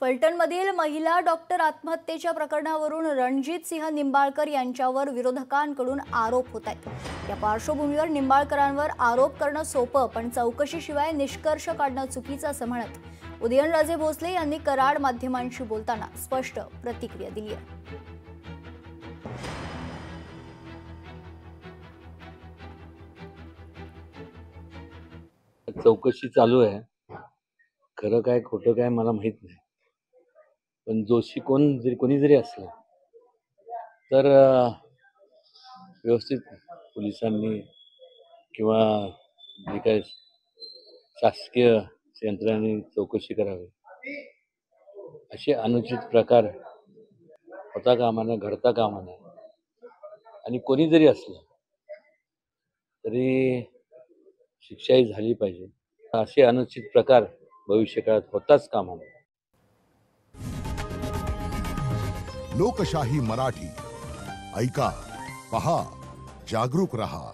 फलटणमधील महिला डॉक्टर आत्महत्येच्या प्रकरणावरून रणजित सिंह निंबाळकर यांच्यावर विरोधकांकडून आरोप होत आहेत। या पार्श्वभूमीवर निंबाळकरांवर आरोप करणं सोपं, पण चौकशीशिवाय निष्कर्ष काढणं चुकीचं असं म्हणत उदयनराजे भोसले यांनी कराड माध्यमांशी बोलताना स्पष्ट प्रतिक्रिया दिली आहे। चौकशी चालू आहे। खरं काय खोटं काय मला माहित नाही, पण दोषी कोणी जरी असलं तर व्यवस्थित पोलिसांनी किंवा जे काय शासकीय यंत्रणांनी चौकशी करावी। असे अनुचित प्रकार होता कामा नये, घडता कामा नये। आणि कोणी जरी असलं तरी शिक्षाही झाली पाहिजे। असे अनुचित प्रकार भविष्यकाळात होताच कामा नये। लोकशाही मराठी ऐका, पहा, जागरूक रहा।